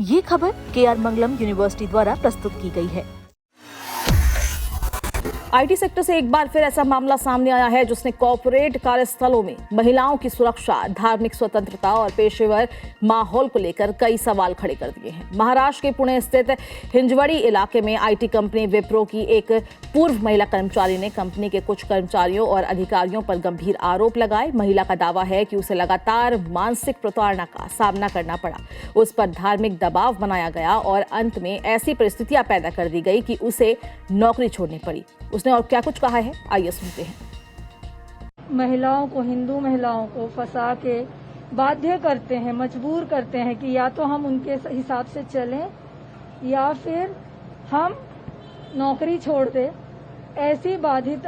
ये खबर KR मंगलम university द्वारा प्रस्तुत की गई है। आईटी सेक्टर से एक बार फिर ऐसा मामला सामने आया है जिसने कॉर्पोरेट कार्यस्थलों में महिलाओं की सुरक्षा, धार्मिक स्वतंत्रता और पेशेवर माहौल को लेकर कई सवाल खड़े कर दिए हैं। महाराष्ट्र के पुणे स्थित हिंजवड़ी इलाके में आईटी कंपनी विप्रो की एक पूर्व महिला कर्मचारी ने कंपनी के कुछ कर्मचारियों और अधिकारियों पर गंभीर आरोप लगाए। महिला का दावा है कि उसे लगातार मानसिक प्रताड़ना का सामना करना पड़ा, उस पर धार्मिक दबाव बनाया गया और अंत में ऐसी परिस्थितियां पैदा कर दी गई कि उसे नौकरी छोड़नी पड़ी। उसने और क्या कुछ कहा है, आइए सुनते हैं। महिलाओं को, हिंदू महिलाओं को फंसा के बाध्य करते हैं, मजबूर करते हैं कि या तो हम उनके हिसाब से चलें या फिर हम नौकरी छोड़ दें। ऐसी बाधित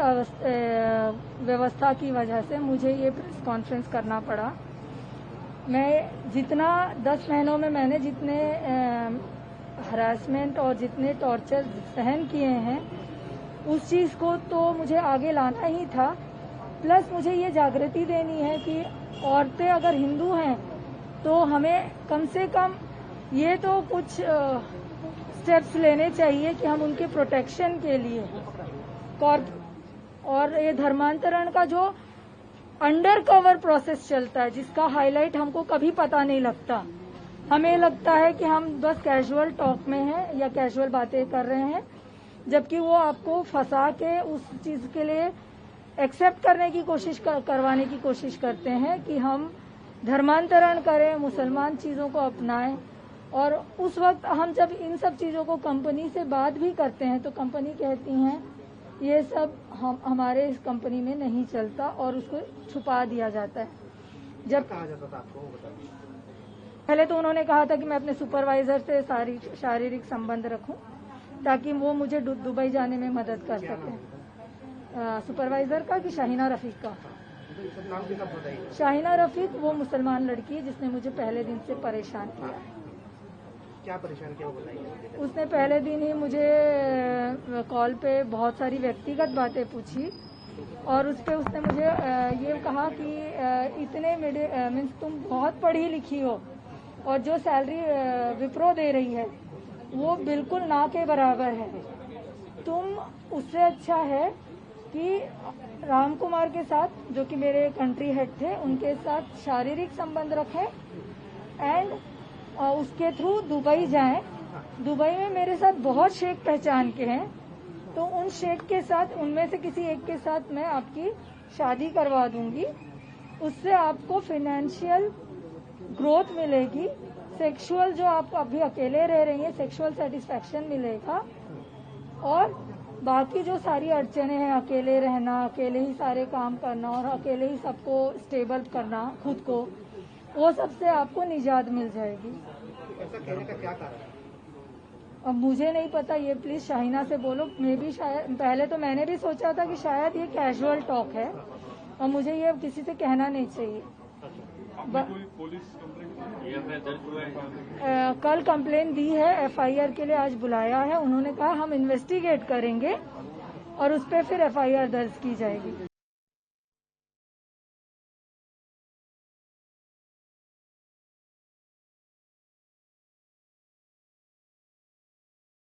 व्यवस्था की वजह से मुझे ये प्रेस कॉन्फ्रेंस करना पड़ा। मैं जितना 10 महीनों में मैंने जितने हरासमेंट और जितने टॉर्चर सहन किए हैं, उस चीज़ को तो मुझे आगे लाना ही था। प्लस मुझे ये जागृति देनी है कि औरतें अगर हिंदू हैं तो हमें कम से कम ये तो कुछ स्टेप्स लेने चाहिए कि हम उनके प्रोटेक्शन के लिए और ये धर्मांतरण का जो अंडर कवर प्रोसेस चलता है, जिसका हाईलाइट हमको कभी पता नहीं लगता। हमें लगता है कि हम बस कैजुअल टॉक में हैं या कैजुअल बातें कर रहे हैं, जबकि वो आपको फंसा के उस चीज के लिए एक्सेप्ट करने की कोशिश करवाने की कोशिश करते हैं कि हम धर्मांतरण करें, मुसलमान चीजों को अपनाएं। और उस वक्त हम जब इन सब चीजों को कंपनी से बात भी करते हैं तो कंपनी कहती हैं ये सब हमारे इस कंपनी में नहीं चलता और उसको छुपा दिया जाता है। जब कहा जाता था आपको, पहले तो उन्होंने कहा था कि मैं अपने सुपरवाइजर से शारीरिक संबंध रखूं ताकि वो मुझे दुबई जाने में मदद कर सके। सुपरवाइजर का कि शाहिना रफीक का? शाहिना रफीक वो मुसलमान लड़की है जिसने मुझे पहले दिन से परेशान किया। क्या परेशान किया वो बताइए। उसने पहले दिन ही मुझे कॉल पे बहुत सारी व्यक्तिगत बातें पूछी और उस पे उसने मुझे ये कहा कि इतने मीन्स तुम बहुत पढ़ी लिखी हो और जो सैलरी विप्रो दे रही है वो बिल्कुल ना के बराबर है। तुम उससे अच्छा है कि राम कुमार के साथ, जो कि मेरे कंट्री हेड थे, उनके साथ शारीरिक संबंध रखें एंड उसके थ्रू दुबई जाएं। दुबई में मेरे साथ बहुत शेख पहचान के हैं, तो उन शेख के साथ, उनमें से किसी एक के साथ मैं आपकी शादी करवा दूंगी। उससे आपको फाइनेंशियल ग्रोथ मिलेगी, सेक्सुअल जो आप अभी अकेले रह रही हैं सेक्सुअल सेटिस्फैक्शन मिलेगा, और बाकी जो सारी अड़चने हैं, अकेले रहना, अकेले ही सारे काम करना और अकेले ही सबको स्टेबल करना खुद को, वो सबसे आपको निजात मिल जाएगी। ऐसा कहने का क्या कारण है? अब मुझे नहीं पता, ये प्लीज शाहिना से बोलो। मैं भी शायद, पहले तो मैंने भी सोचा था कि शायद ये कैजुअल टॉक है और मुझे ये किसी से कहना नहीं चाहिए। कोई पुलिस कंप्लेंट कल कंप्लेंट दी है, FIR के लिए आज बुलाया है। उन्होंने कहा हम इन्वेस्टिगेट करेंगे और उस पर फिर FIR दर्ज की जाएगी।